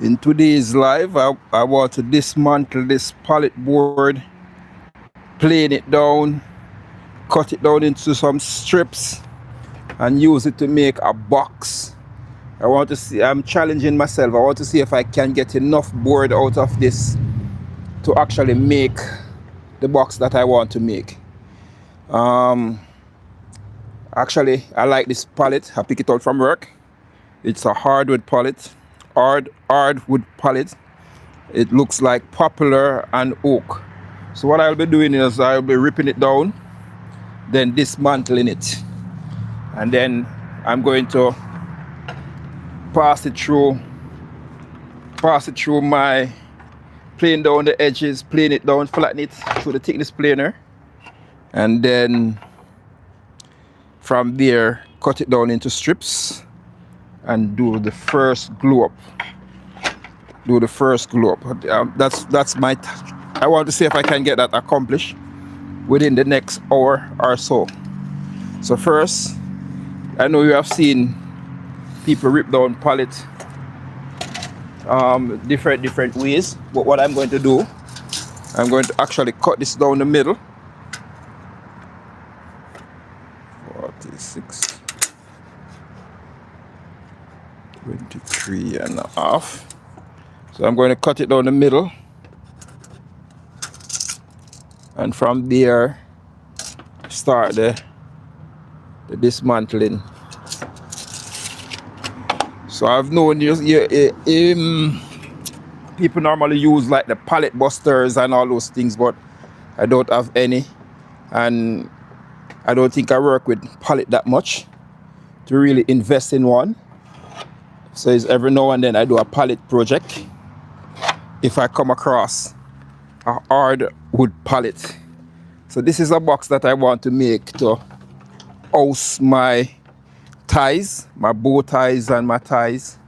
In today's live, I want to dismantle this pallet board, plane it down, cut it down into some strips, and use it to make a box. I want to see, I'm challenging myself. I want to see if I can get enough board out of this to actually make the box that I want to make. Actually, I like this pallet. I pick it out from work. It's a hardwood pallet, hardwood pallet. It looks like poplar and oak. So what I'll be doing is I'll be ripping it down, then dismantling it, and then I'm going to pass it through my plane down the edges, plane it down, flatten it through the thickness planer, and then from there cut it down into strips and do the first glue up. That's my I want to see if I can get that accomplished within the next hour or so. So first, I know you have seen people rip down pallets different ways, but what I'm going to do, I'm going to actually cut this down the middle. 46, 23 and a half. So I'm going to cut it down the middle, and from there start the dismantling. So I've known people normally use like the pallet busters and all those things, but I don't have any, and I don't think I work with pallet that much to really invest in one. So it's every now and then I do a pallet project if I come across a hardwood pallet. So this is a box that I want to make to house my ties, my bow ties and my ties.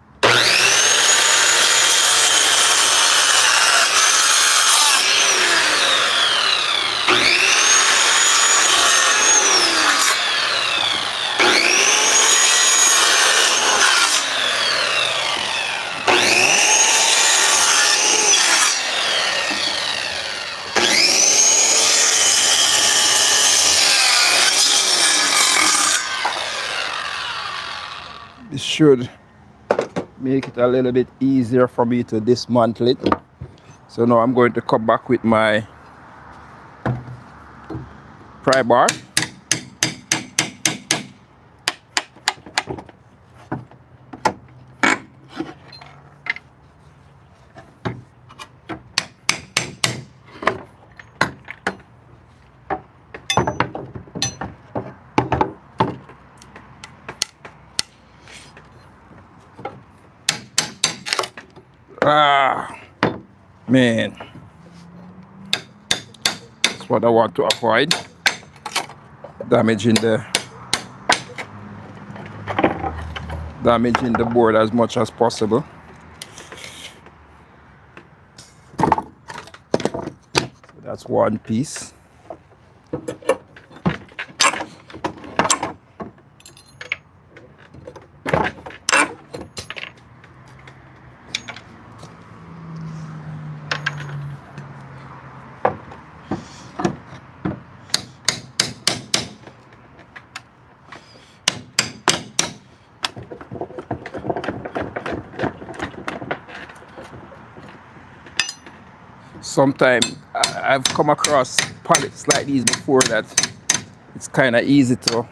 This should make it a little bit easier for me to dismantle it. So now I'm going to come back with my pry bar. Man, that's what I want to avoid, damaging the board as much as possible. So that's one piece. Sometimes I've come across pallets like these before that it's kind of easy to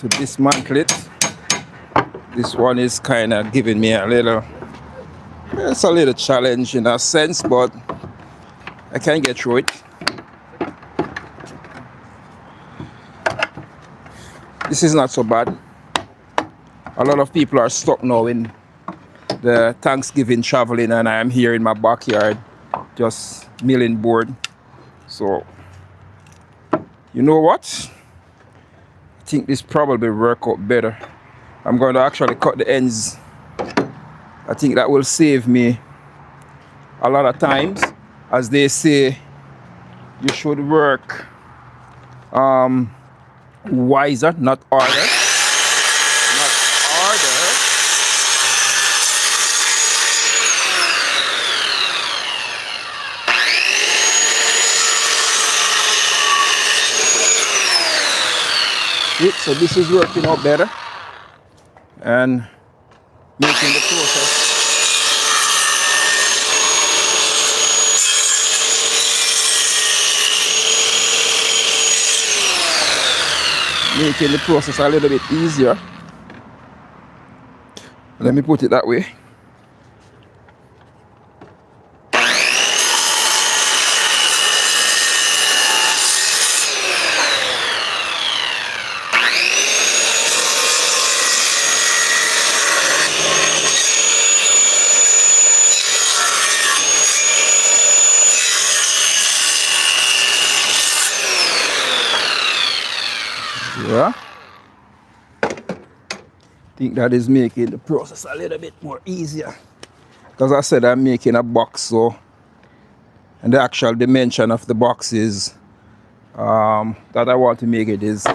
dismantle it. This one is kind of giving me it's a little challenge in a sense, but I can get through it. This is not so bad. A lot of people are stuck now in the Thanksgiving traveling, and I am here in my backyard just milling board. So you know what, I think this probably work out better. I'm going to actually cut the ends. I think that will save me a lot of times. As they say, you should work wiser, not harder. it. So this is working out better and making the process a little bit easier. Let me put it that way. Yeah. I think that is making the process a little bit more easier. Because I said I'm making a box, so and the actual dimension of the box is that I want to make it is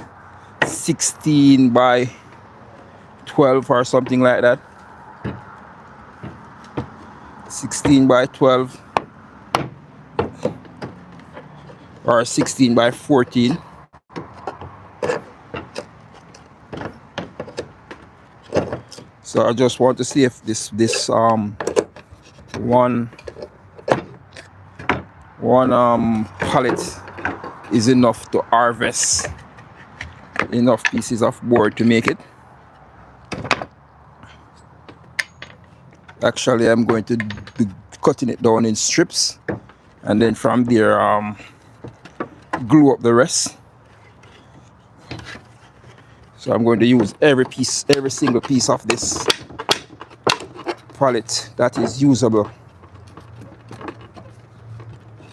16 by 12 or something like that. 16 by 12 or 16 by 14. So I just want to see if this one pallet is enough to harvest enough pieces of board to make it. Actually, I'm going to be cutting it down in strips, and then from there glue up the rest. So I'm going to use every single piece of this pallet that is usable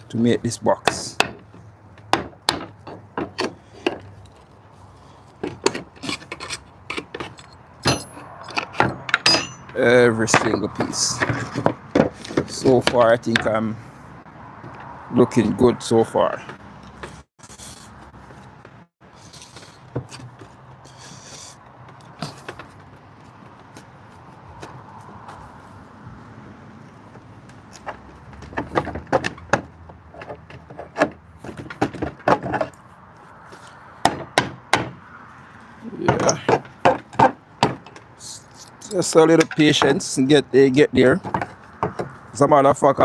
to make this box. Every single piece. So far, I think I'm looking good so far. Yeah. Just a little patience and get there. As a matter of fact,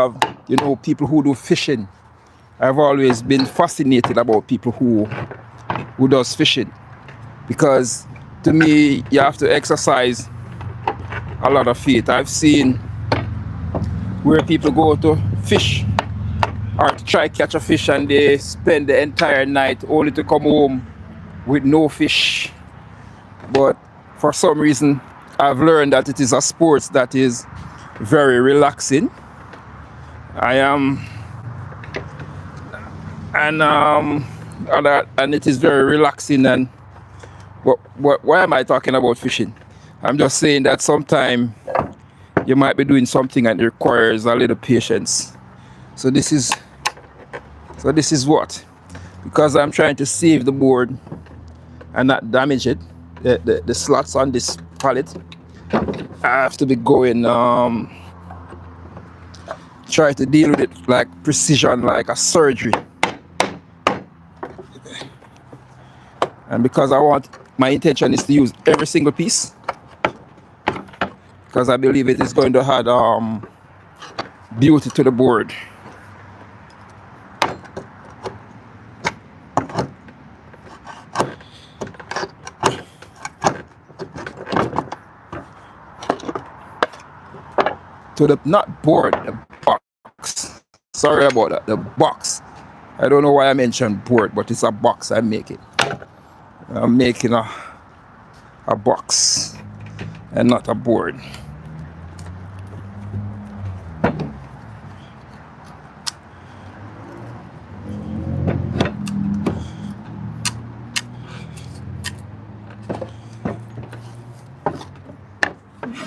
people who do fishing. I've always been fascinated about people who does fishing, because to me you have to exercise a lot of faith. I've seen where people go to fish or to try catch a fish and they spend the entire night only to come home with no fish. But for some reason I've learned that it is a sport that is very relaxing. And it is very relaxing. And why am I talking about fishing? I'm just saying that sometimes you might be doing something and it requires a little patience. So this is what, because I'm trying to save the board and not damage it, the slots on this pallet, I have to be going try to deal with it like precision, like a surgery. And because my intention is to use every single piece, because I believe it is going to add beauty to the board. To the, not board, the box. Sorry about that, the box. I don't know why I mentioned board, but it's a box I'm making. I'm making a box and not a board.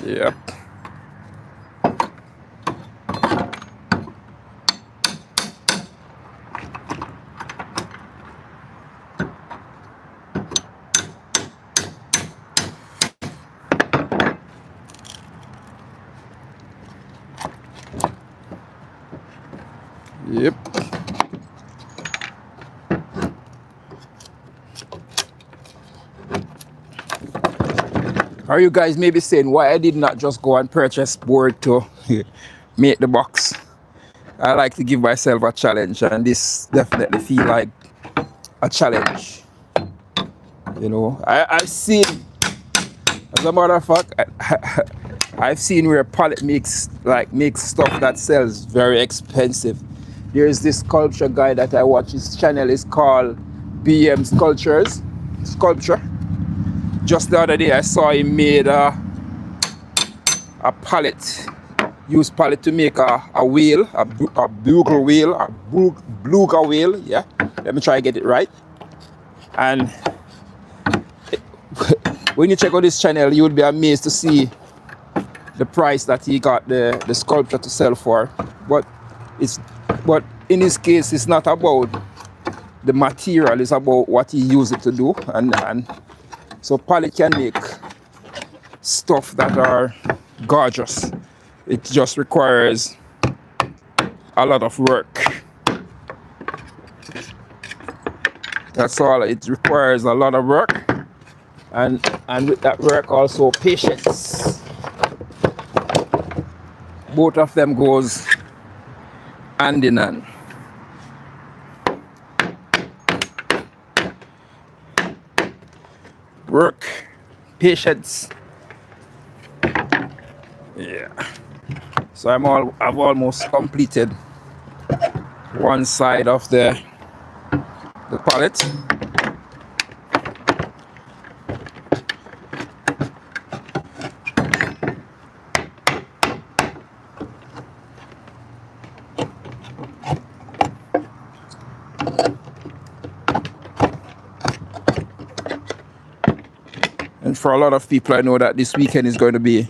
Yep. Yep. Or you guys may be saying why I did not just go and purchase board to make the box. I like to give myself a challenge, and this definitely feel like a challenge. You know, I've seen, as a matter of fact, I've seen where pallet makes stuff that sells very expensive. There's this sculpture guy that I watch. His channel is called BM Sculpture. Just the other day I saw him made a pallet, used pallet to make a wheel, a bugle wheel, a beluga wheel. Yeah, let me try to get it right. And when you check out this channel, you would be amazed to see the price that he got the sculpture to sell for. But in his case, it's not about the material, it's about what he used it to do. And so pallet can make stuff that are gorgeous. It just requires a lot of work. That's all. It requires a lot of work, and with that work also patience. Both of them goes hand in hand. Work, patience. Yeah. So I've almost completed one side of the pallet. And for a lot of people, I know that this weekend is going to be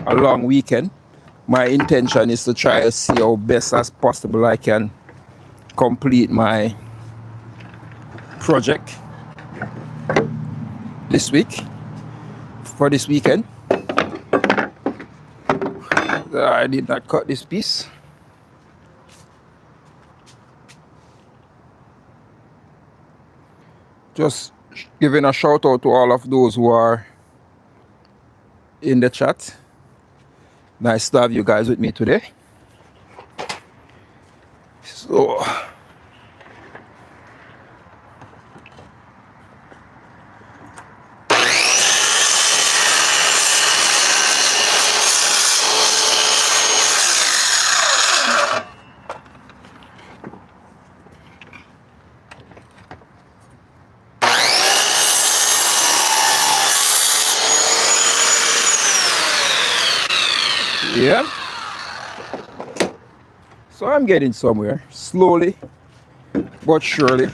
a long weekend. My intention is to try to see how best as possible I can complete my project this week, for this weekend. I did not cut this piece. Just giving a shout out to all of those who are in the chat. Nice to have you guys with me today. So yeah, so I'm getting somewhere, slowly but surely.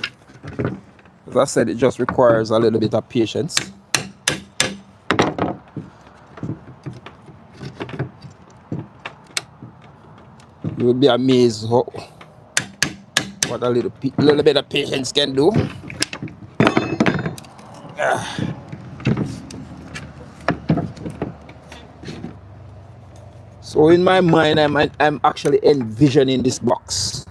As I said, it just requires a little bit of patience. You would be amazed what a little bit of patience can do. So in my mind, I'm actually envisioning this box.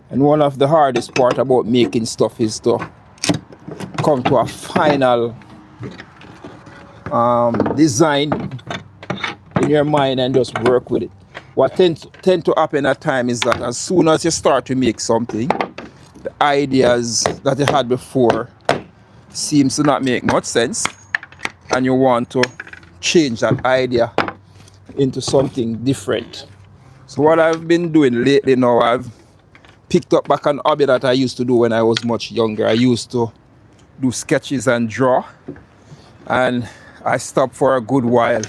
And one of the hardest part about making stuff is to come to a final design in your mind and just work with it. What tend to happen at times is that as soon as you start to make something, the ideas that you had before seems to not make much sense, and you want to change that idea into something different. So what I've been doing lately now, I've picked up back an hobby that I used to do when I was much younger. I used to do sketches and draw, and I stopped for a good while.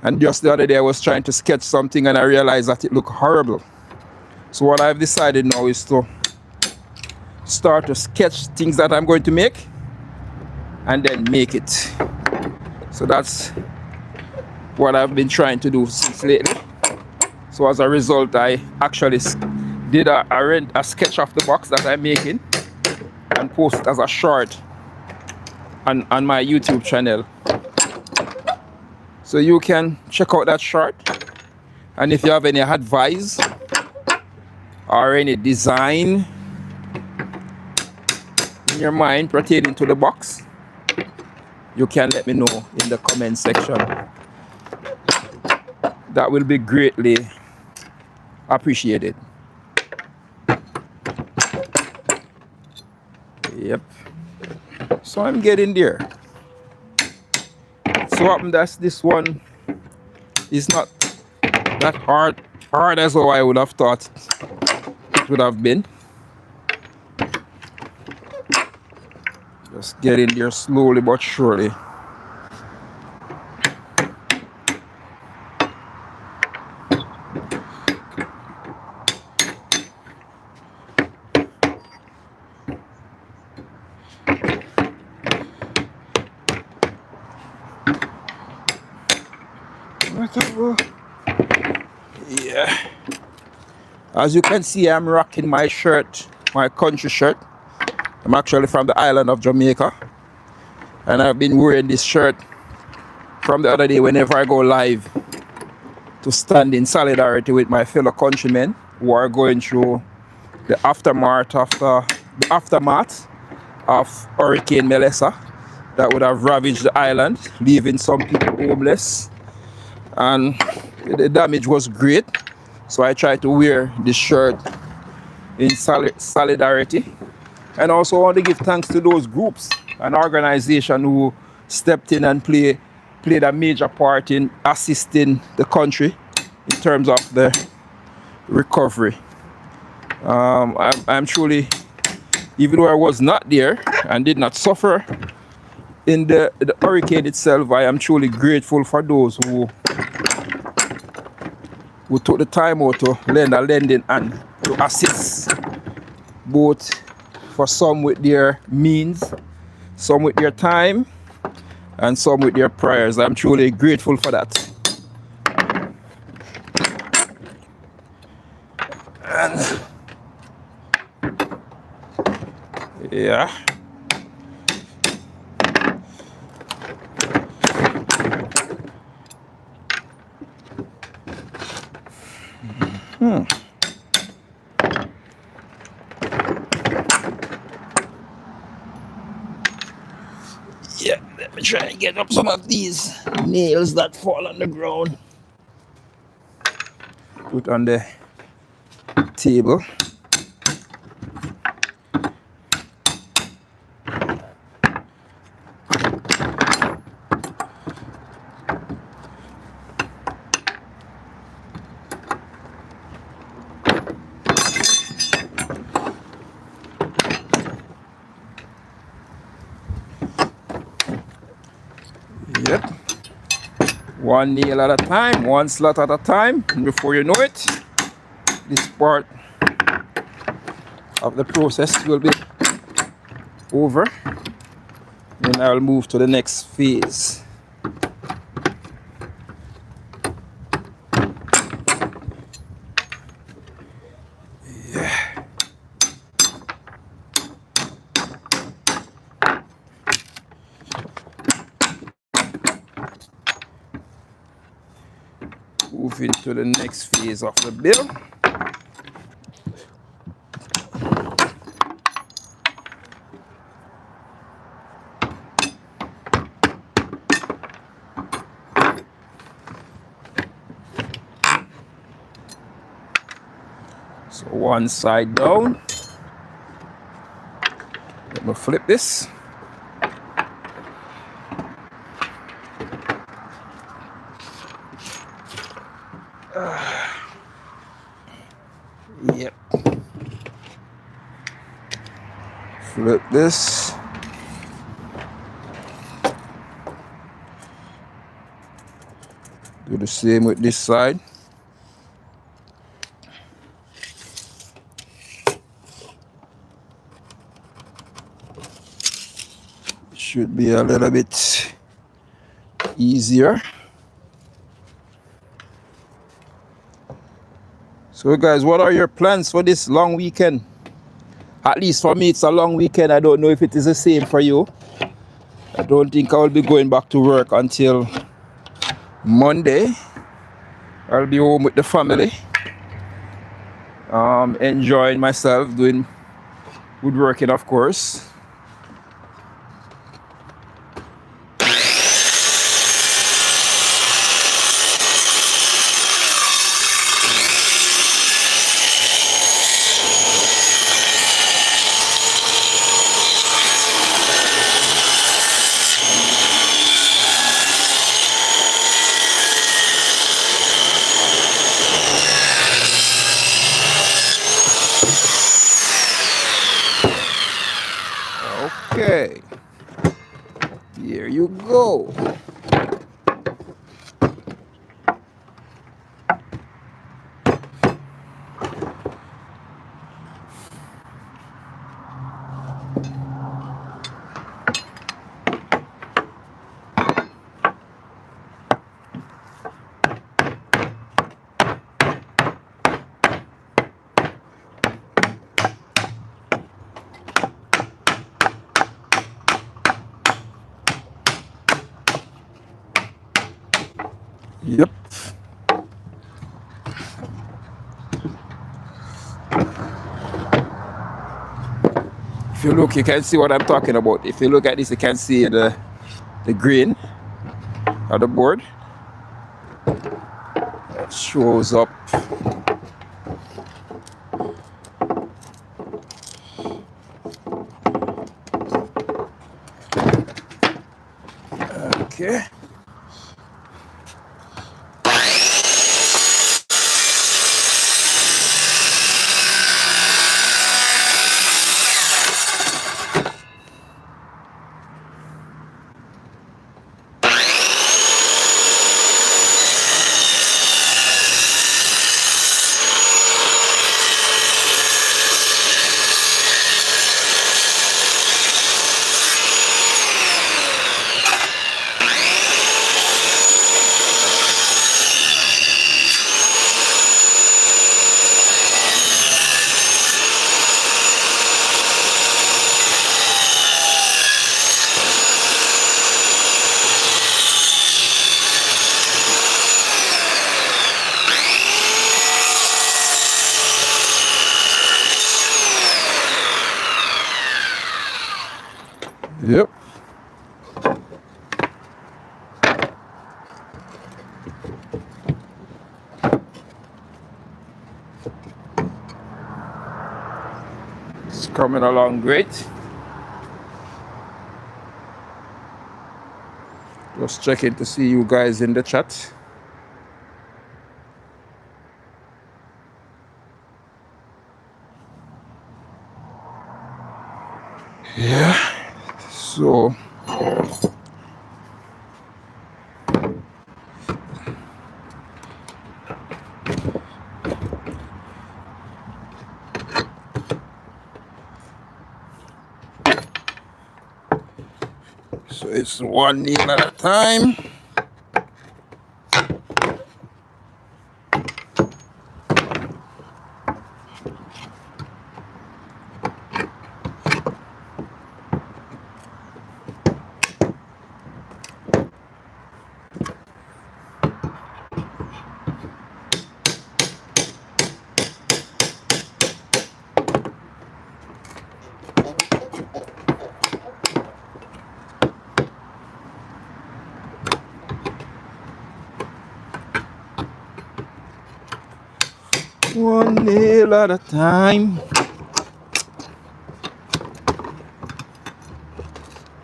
And just the other day I was trying to sketch something and I realized that it looked horrible. So what I've decided now is to start to sketch things that I'm going to make and then make it. So that's what I've been trying to do since lately. So as a result, I actually did a sketch of the box that I'm making and post it as a short on my YouTube channel. So you can check out that short, and if you have any advice or any design in your mind pertaining to the box, you can let me know in the comment section. That will be greatly appreciated. Yep. So I'm getting there. So happened that this one is not that hard as how I would have thought it would have been. Just getting there slowly but surely. Yeah. As you can see, I'm rocking my shirt, my country shirt. I'm actually from the island of Jamaica, and I've been wearing this shirt from the other day whenever I go live to stand in solidarity with my fellow countrymen who are going through the aftermath of Hurricane Melissa that would have ravaged the island, leaving some people homeless, and the damage was great. So I tried to wear this shirt in solidarity, and also want to give thanks to those groups and organizations who stepped in and played a major part in assisting the country in terms of the recovery. I'm truly, even though I was not there and did not suffer in the hurricane itself, I am truly grateful for those who took the time out to lend a lending hand to assist, both for some with their means, some with their time, and some with their prayers. I'm truly grateful for that. And yeah. Yeah, let me try and get up some of these nails that fall on the ground. Put on the table. Yep. One nail at a time, one slot at a time. And before you know it, this part of the process will be over. And I'll move to the next phase. Move into the next phase of the build. So one side down. Let me flip this. Yep. Flip this. Do the same with this side. Should be a little bit easier. So guys, what are your plans for this long weekend? At least for me, it's a long weekend. I don't know if it is the same for you. I don't think I will be going back to work until Monday. I'll be home with the family. Enjoying myself doing woodworking, of course. Okay, here you go. Yep. If you look, you can see what I'm talking about. If you look at this, you can see the grain of the board. It shows up. Okay. Yep. It's coming along great. Just checking to see you guys in the chat. Yeah. So it's one nail at a time. One nail at a time.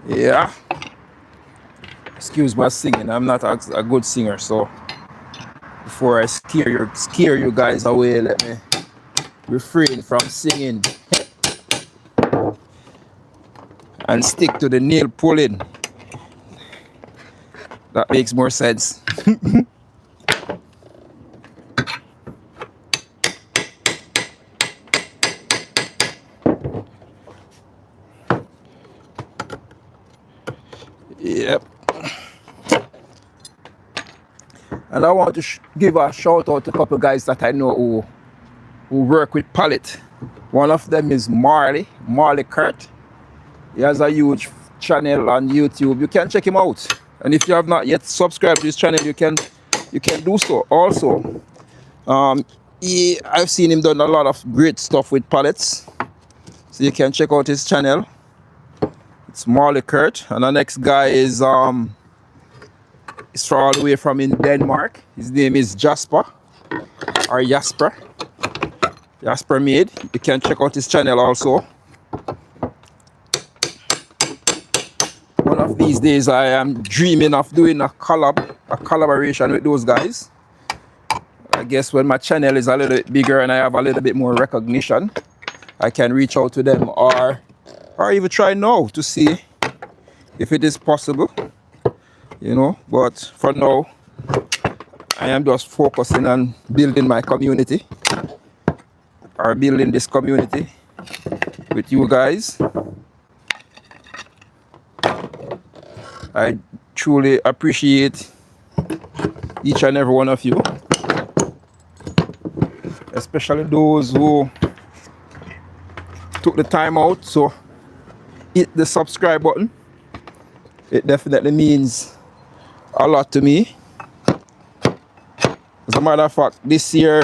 Yeah. Excuse my singing. I'm not a good singer, so before I scare you guys away, let me refrain from singing and stick to the nail pulling. That makes more sense. Yep. And I want to give a shout out to a couple guys that I know who work with pallet. One of them is Marley Kurt. He has a huge channel on YouTube. You can check him out. And if you have not yet subscribed to his channel, you can do so also. I've seen him done a lot of great stuff with pallets, so you can check out his channel. It's Marley Kurt, and the next guy is from all the way from in Denmark. His name is Jasper or Jasper Made. You can check out his channel also. One of these days I am dreaming of doing a collaboration with those guys. I guess when my channel is a little bit bigger and I have a little bit more recognition, I can reach out to them or even try now to see if it is possible, you know. But for now, I am just focusing on building my community, or building this community with you guys. I truly appreciate each and every one of you, especially those who took the time out to hit the subscribe button. It definitely means a lot to me. As a matter of fact, this year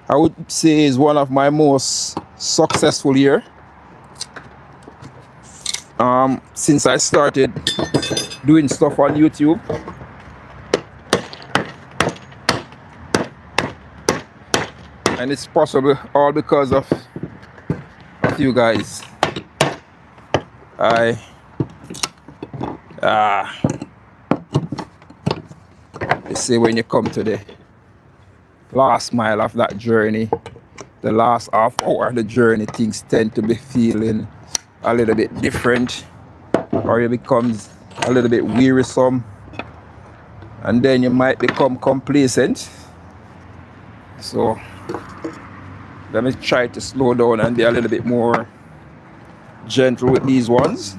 I would say is one of my most successful year since I started doing stuff on YouTube. And it's possible all because of you guys. They say when you come to the last mile of that journey, the last half hour of the journey, things tend to be feeling a little bit different, or it becomes a little bit wearisome, and then you might become complacent. So let me try to slow down and be a little bit more gentle with these ones.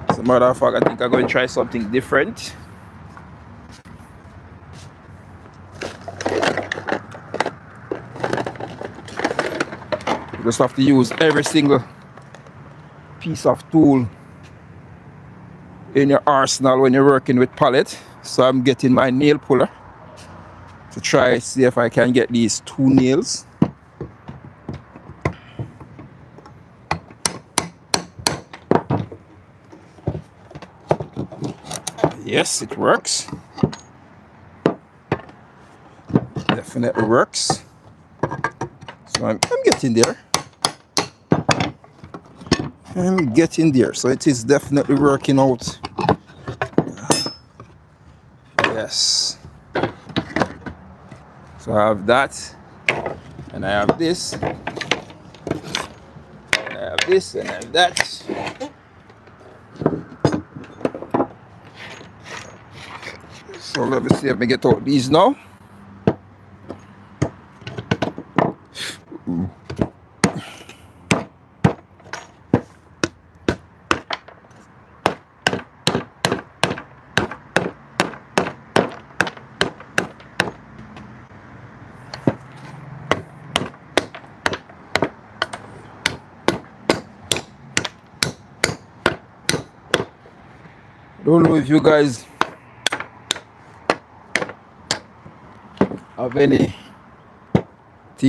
As a matter of fact, I think I'm going to try something different. You just have to use every single piece of tool in your arsenal when you're working with pallet. So I'm getting my nail puller to try see if I can get these 2 nails. Yes, it works. Definitely works. So I'm getting there. I'm getting there. So it is definitely working out. Yes. So I have that, and I have this, and I have this, and I have that. So let me see if I get out these now. Don't know if you guys have anything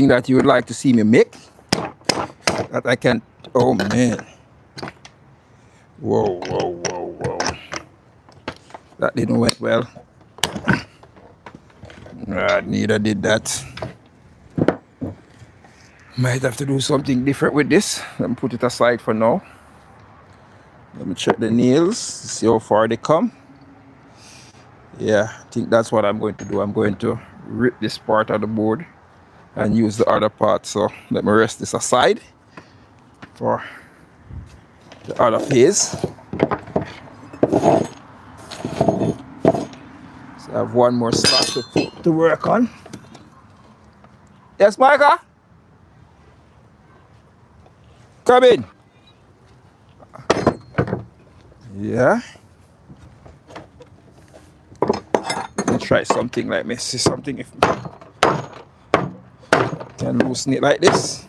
that you would like to see me make that I can. Oh man, whoa, that didn't went well. Neither did that. Might have to do something different with this. Let me put it aside for now. Let me check the nails, see how far they come. Yeah, I think that's what I'm going to do. I'm going to rip this part of the board and use the other part. So let me rest this aside for the other phase. So I have one more spot to work on. Yes, Micah? Come in. Yeah. Let me try something like this. See something if I can loosen it like this.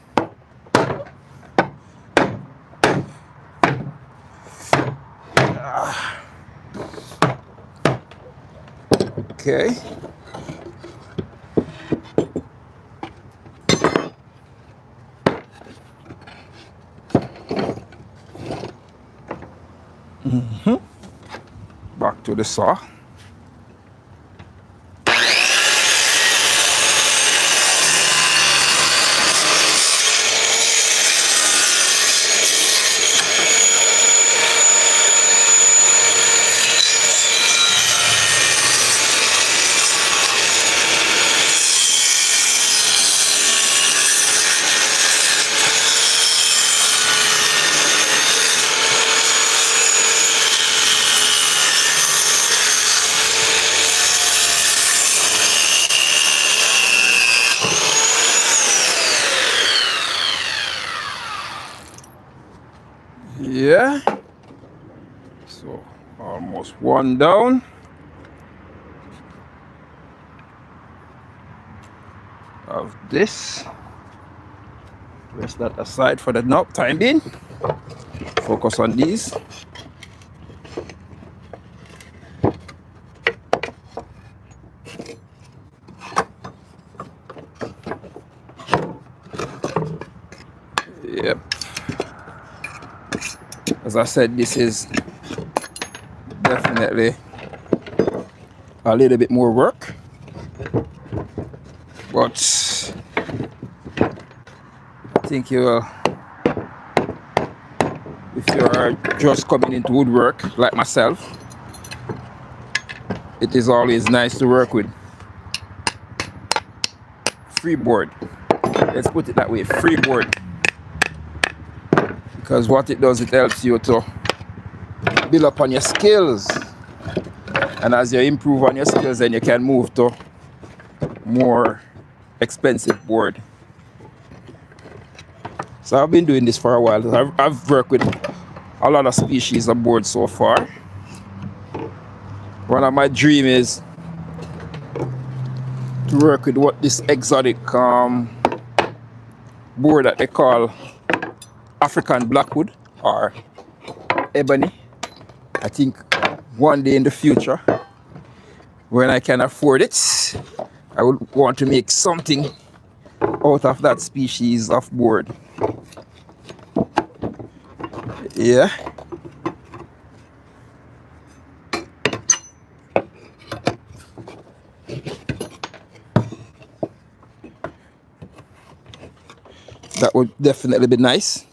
Okay. Back to the saw. Yeah, so almost one down. Of this, rest that aside for the time being. Focus on these. Yep. As I said, this is definitely a little bit more work, but I think you will, if you are just coming into woodwork like myself, it is always nice to work with freeboard. Let's put it that way, freeboard. Because what it does, it helps you to build up on your skills. And as you improve on your skills, then you can move to more expensive board. So I've been doing this for a while. I've worked with a lot of species of board so far. One of my dreams is to work with what this exotic board that they call African blackwood or ebony. I think one day in the future, when I can afford it, I would want to make something out of that species of board. Yeah. That would definitely be nice.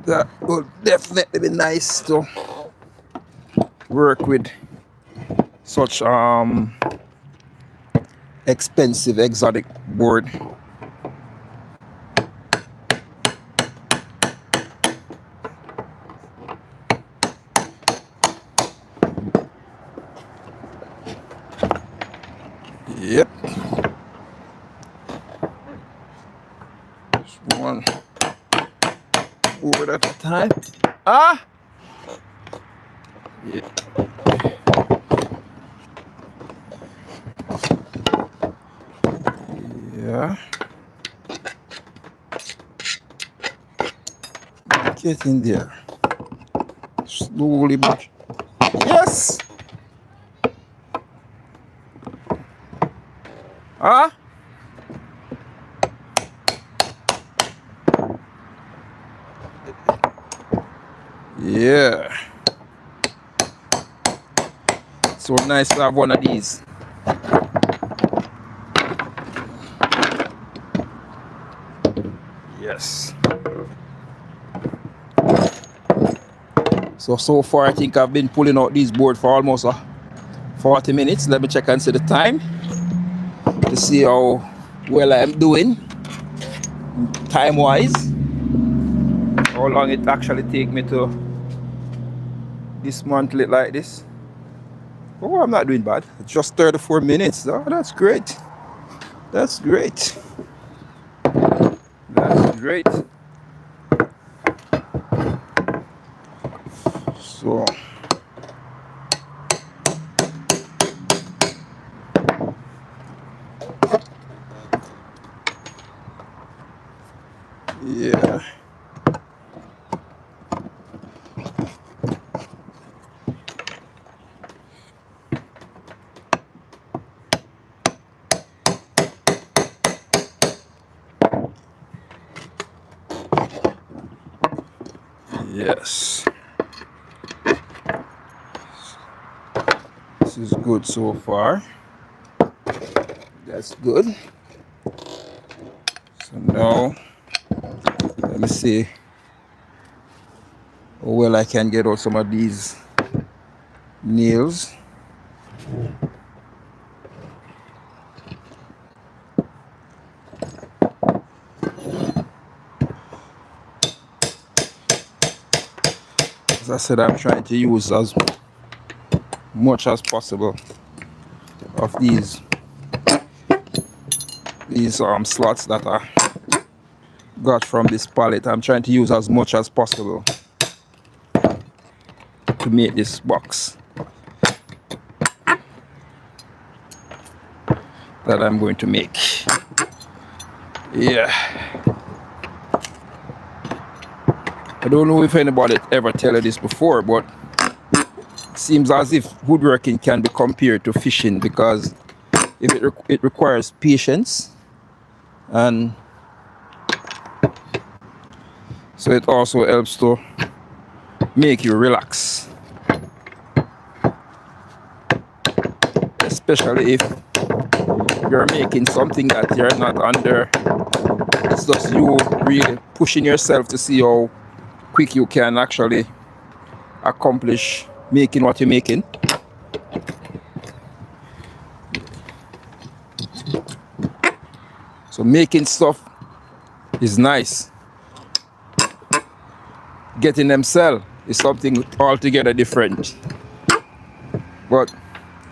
That would definitely be nice to work with such expensive exotic board. Yep. Just one board at a time. Ah! Yeah. Yeah. Get in there. Slowly, but yes! Ah! Yeah. So nice to have one of these. Yes. So far I think I've been pulling out these boards for almost 40 minutes. Let me check and see the time to see how well I'm doing time wise. How long it actually take me to dismantle it like this. Oh, I'm not doing bad. Just 34 minutes. Oh, that's great. That's great. That's great. So yeah. Yes. This is good so far. That's good. So now, let me see how well I can get out some of these nails. As I said, I'm trying to use as much as possible of these slots that I got from this pallet. I'm trying to use as much as possible to make this box that I'm going to make. Yeah. I don't know if anybody ever tell you this before, but it seems as if woodworking can be compared to fishing, because if it requires patience, and so it also helps to make you relax, especially if you're making something that you're not under. It's just you really pushing yourself to see how quick you can actually accomplish making what you're making. So making stuff is nice. Getting them sell is something altogether different. But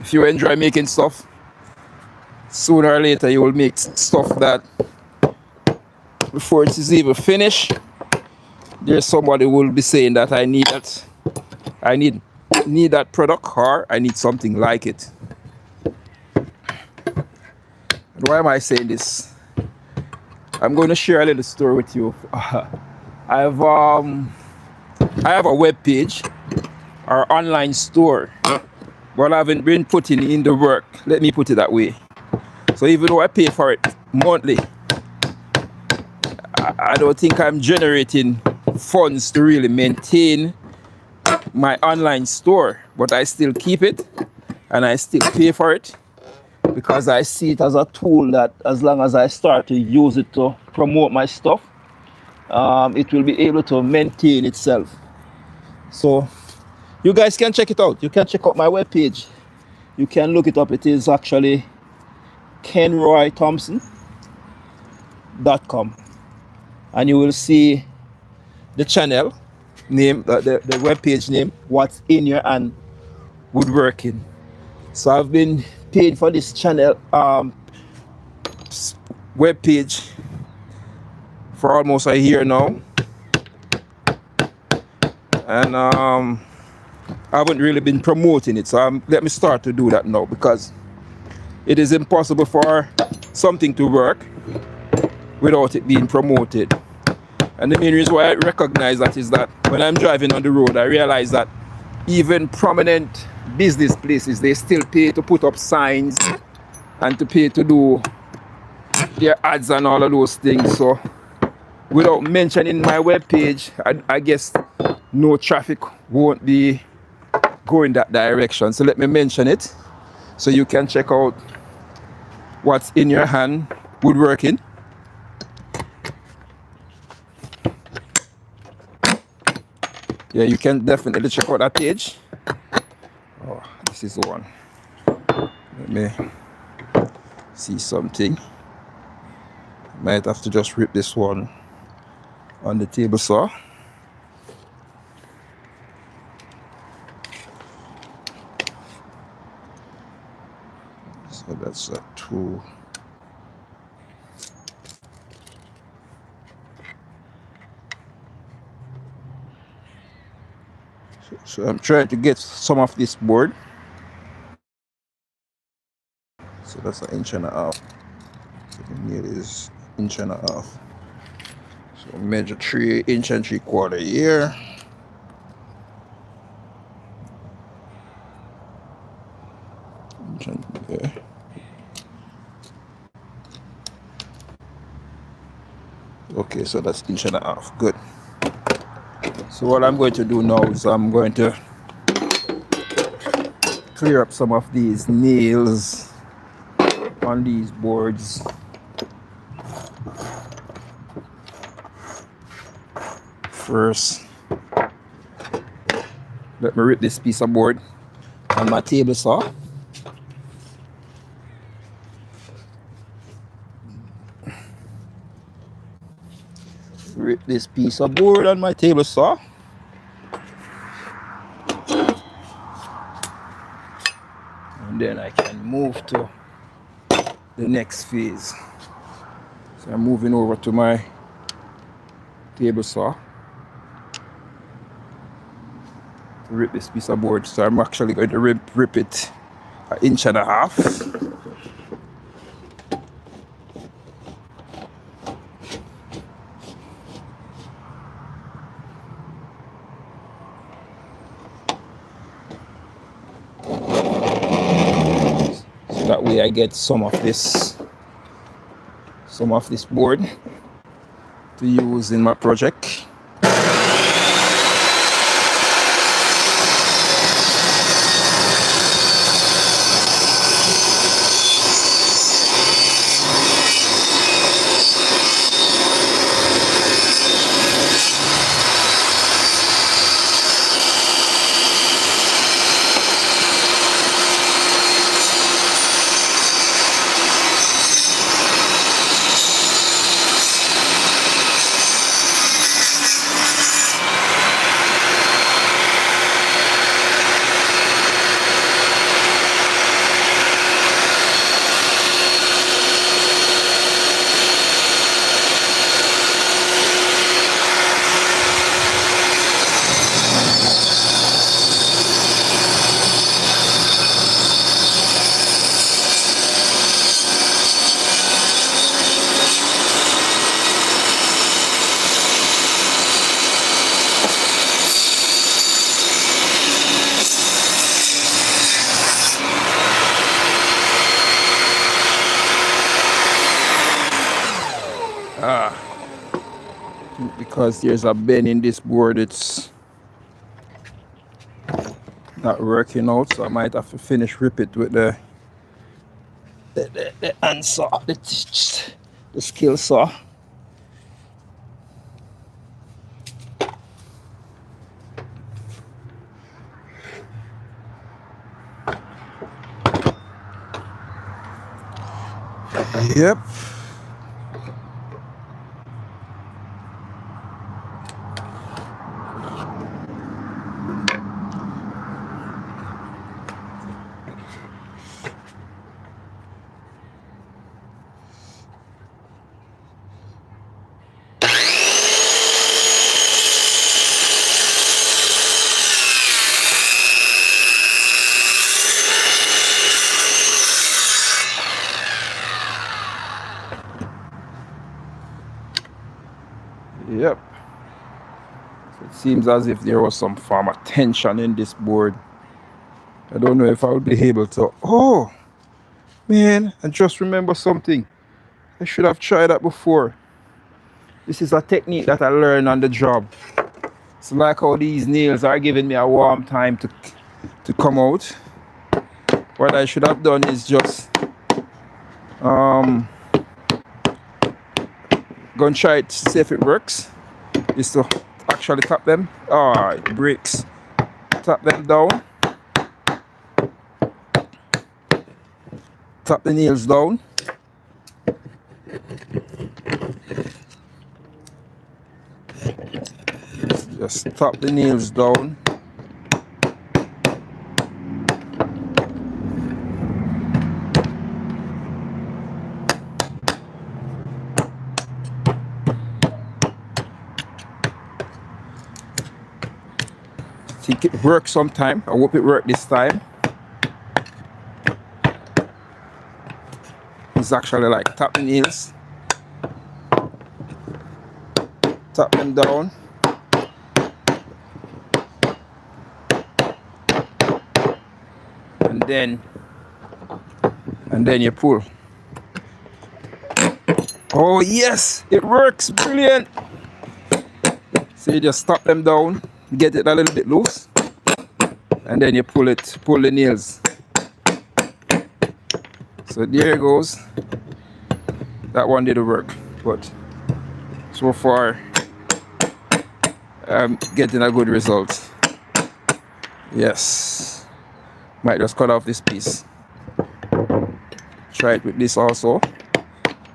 if you enjoy making stuff, sooner or later you will make stuff that before it is even finished, there's somebody who will be saying that I need that product, or I need something like it. And why am I saying this? I'm going to share a little story with you. I have a web page or online store, but I haven't been putting in the work. Let me put it that way. So even though I pay for it monthly, I don't think I'm generating funds to really maintain my online store, but I still keep it and I still pay for it, because I see it as a tool that as long as I start to use it to promote my stuff, it will be able to maintain itself. So you guys can check it out. You can check out my webpage. You can look it up. It is actually kenroythompson.com, and you will see the channel name, the webpage name, What's in Your Hand Woodworking. So I've been paid for this channel webpage for almost a year now, and I haven't really been promoting it. So let me start to do that now, because it is impossible for something to work without it being promoted. And the main reason why I recognize that is that when I'm driving on the road, I realize that even prominent business places, they still pay to put up signs and to pay to do their ads and all of those things. So without mentioning my webpage, I guess no traffic won't be going that direction. So let me mention it so you can check out What's in Your Hand Woodworking. Yeah, you can definitely check out that page. Oh, this is the one. Let me see something. Might have to just rip this one on the table saw. So that's a 2. So I'm trying to get some of this board. So that's 1.5 inches. So the nail is 1.5 inches. So measure 3 inches and 3/4 here. Okay. Okay, so that's 1.5 inches. Good. So what I'm going to do now is I'm going to clear up some of these nails on these boards. First, let me rip this piece of board on my table saw. Rip this piece of board on my table saw. And then I can move to the next phase. So I'm moving over to my table saw to rip this piece of board. So I'm actually going to rip it 1.5 inches. So that way I get some of this board to use in my project. Because there's a bend in this board, it's not working out, so I might have to finish rip it with the hand saw, the skill saw. Yep. Yep. So it seems as if there was some form of tension in this board. I don't know if I will be able to. Oh, man, I just remember something. I should have tried that before. This is a technique that I learned on the job. It's like how these nails are giving me a warm time to come out. What I should have done is just go and try it to see if it works. Is to actually tap them. Ah, it breaks. Tap them down. Tap the nails down. Just tap the nails down. I think it works sometime. I hope it worked this time. It's actually like tap the nails. Tap them down. And then you pull. Oh yes, it works, brilliant. So you just tap them down. get it a little bit loose, and then you pull the nails. So there it goes. That one didn't work, but so far I'm getting a good result. Yes, might just cut off this piece. Try it with this also.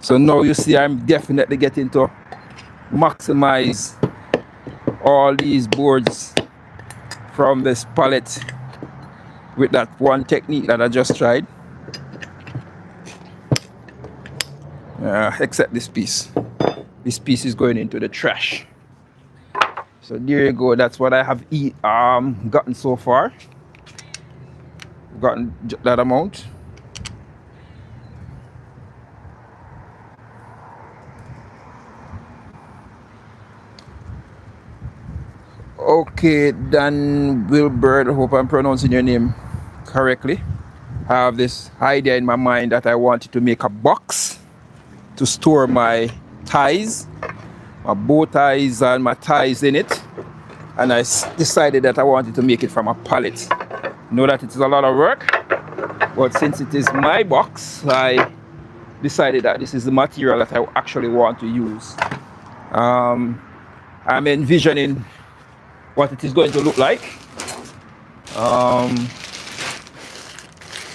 So now you see I'm definitely getting to maximize all these boards from this pallet with that one technique that I just tried. Except this piece. This piece is going into the trash. So there you go. That's what I have gotten so far. Gotten that amount. Okay, Dan Wilbert, I hope I'm pronouncing your name correctly. I have this idea in my mind that I wanted to make a box to store my ties, my bow ties and my ties in it. And I decided that I wanted to make it from a pallet. Know that it is a lot of work, but since it is my box, I decided that this is the material that I actually want to use. I'm envisioning what it is going to look like.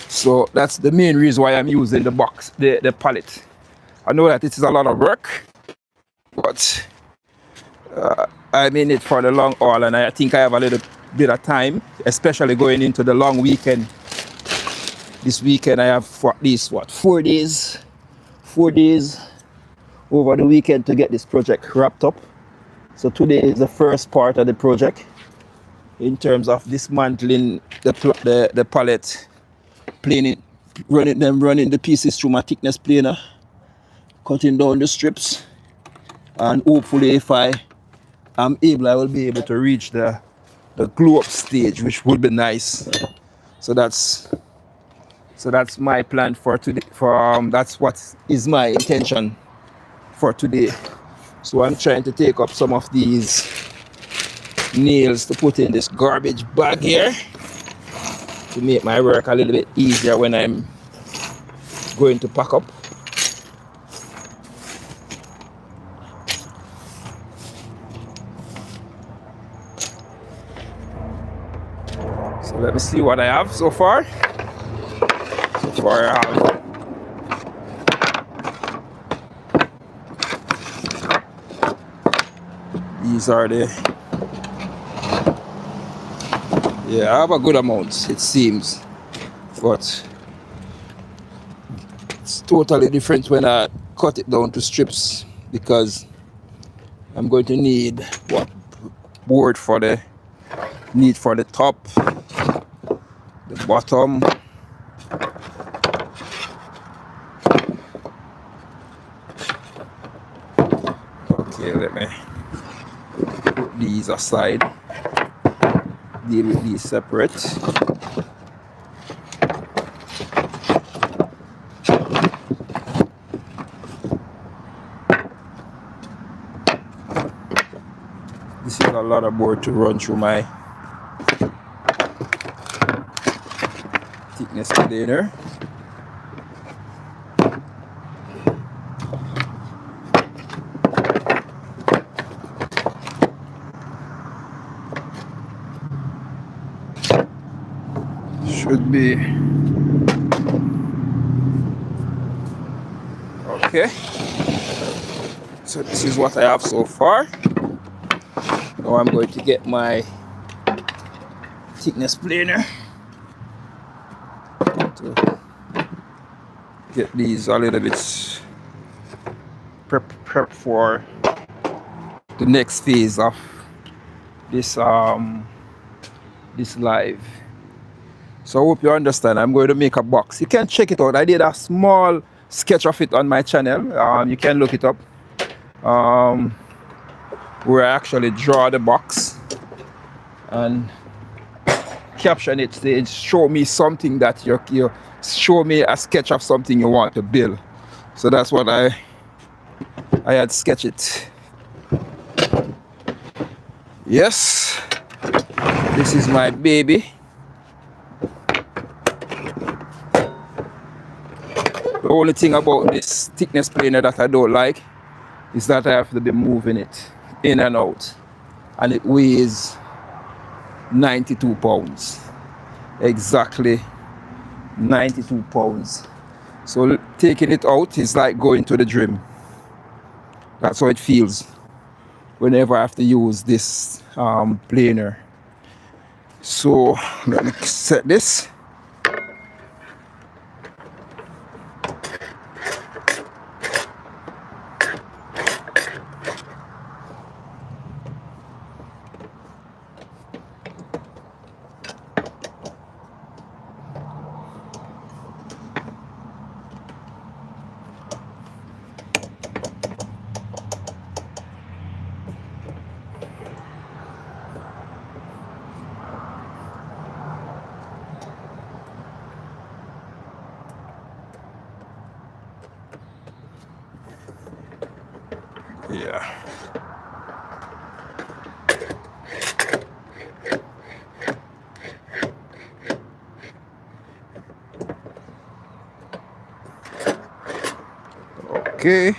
So that's the main reason why I'm using the box, the pallet. I know that it is a lot of work, but I'm in it for the long haul, and I think I have a little bit of time, especially going into the long weekend. This weekend I have for at least 4 days over the weekend to get this project wrapped up. So today is the first part of the project in terms of dismantling the pallet, planing, running the pieces through my thickness planer, cutting down the strips, and hopefully if I am able, I will be able to reach the glue up stage, which would be nice. So that's my plan for today. That's what is my intention for today. So I'm trying to take up some of these nails to put in this garbage bag here to make my work a little bit easier when I'm going to pack up. So let me see what I have so far. So far I have these are I have a good amount, it seems, but it's totally different when I cut it down to strips, because I'm going to need what board for the top, the bottom, okay, let me put these aside, deal with these separate. This is a lot of board to run through my thickness planer. Should be okay. So this is what I have so far. Now I'm going to get my thickness planer to get these a little bit prep for the next phase of this this live. So I hope you understand. I'm going to make a box. You can check it out. I did a small sketch of it on my channel. You can look it up. Where I actually draw the box and caption it. They show me something that you show me a sketch of something you want to build. So that's what I had sketched it. Yes. This is my baby. The only thing about this thickness planer that I don't like is that I have to be moving it in and out, and it weighs 92 pounds, exactly 92 pounds. So taking it out is like going to the gym. That's how it feels whenever I have to use this planer. So let me set this. Yeah. Okay.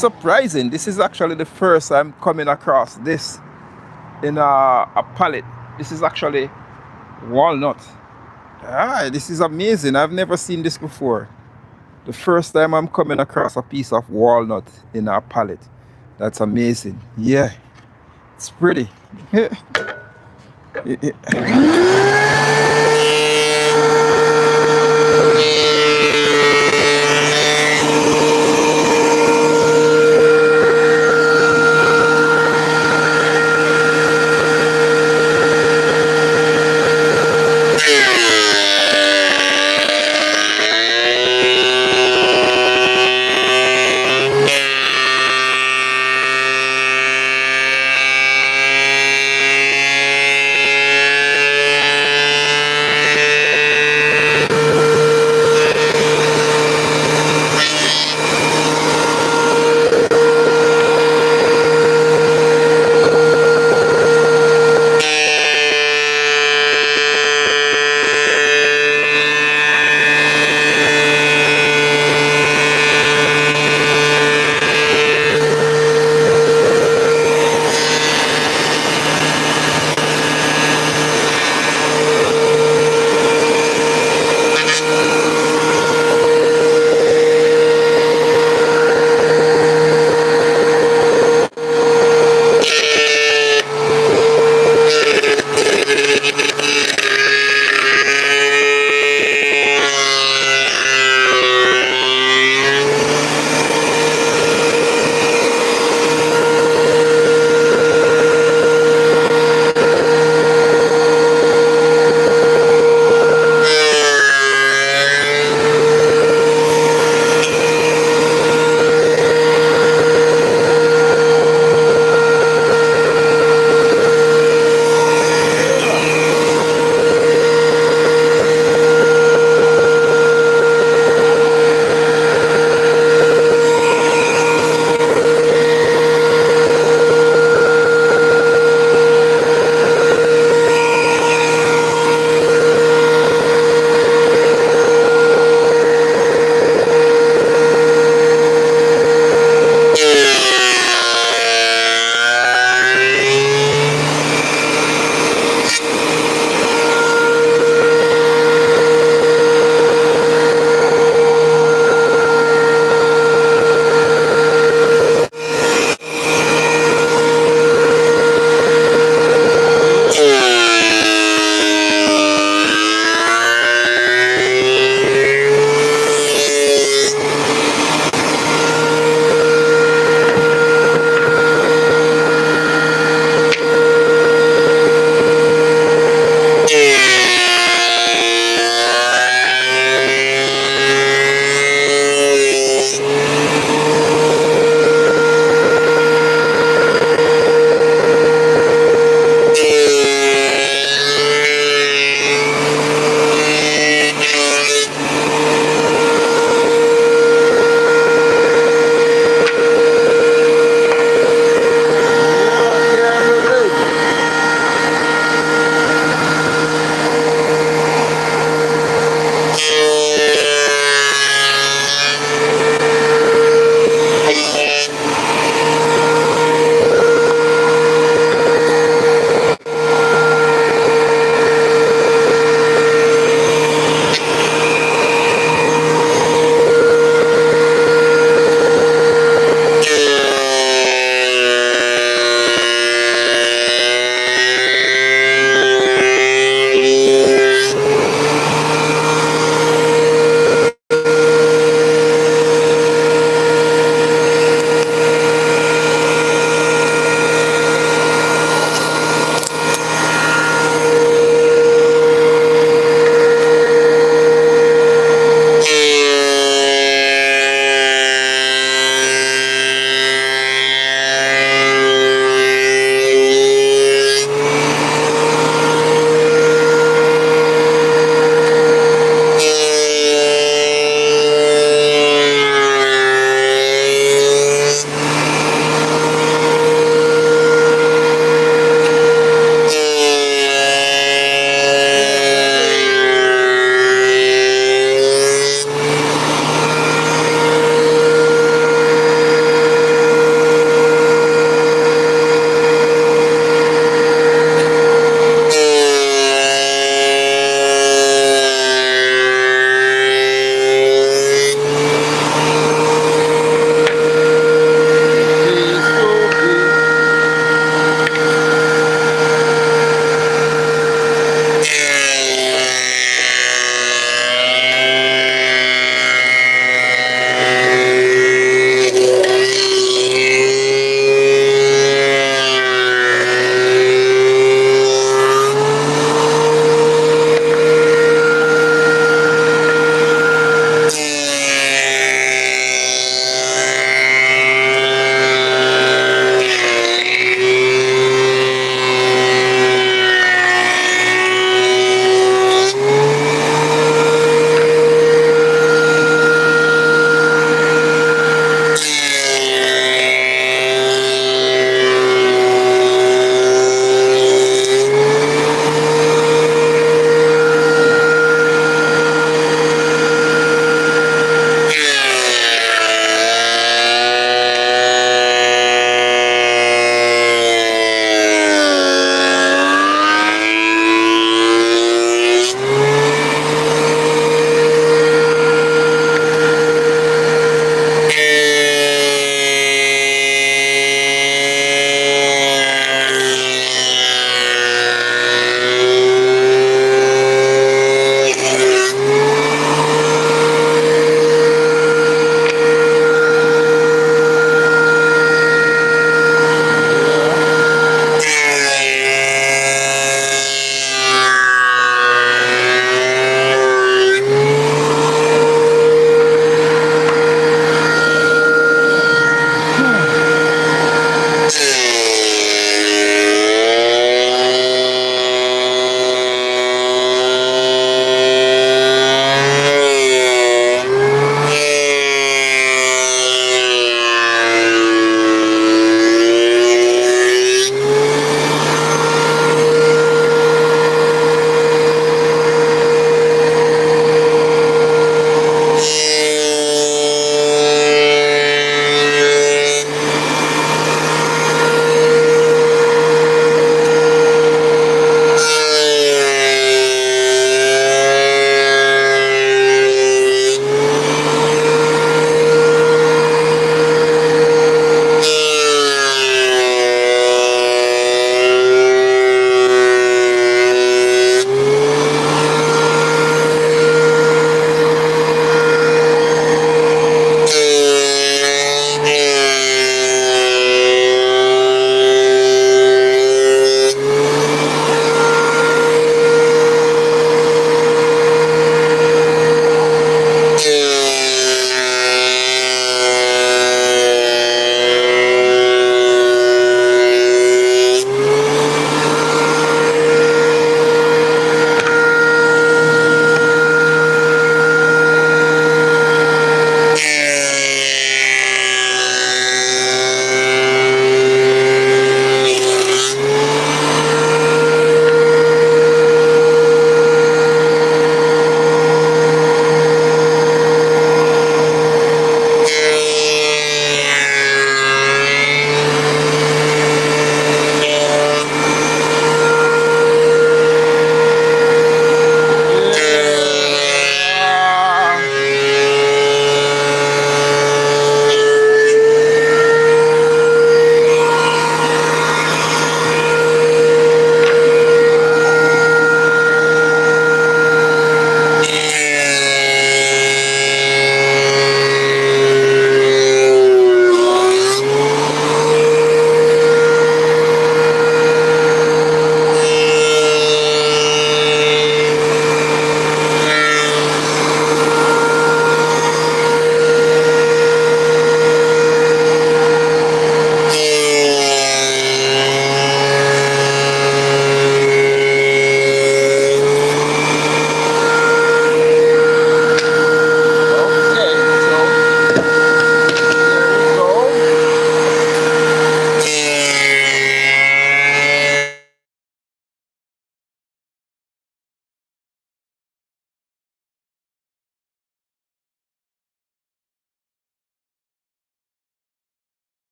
surprising. This is actually the first I'm coming across this in a pallet. This is actually walnut. This is amazing. I've never seen this before. The first time I'm coming across a piece of walnut in a pallet. That's amazing. Yeah, it's pretty.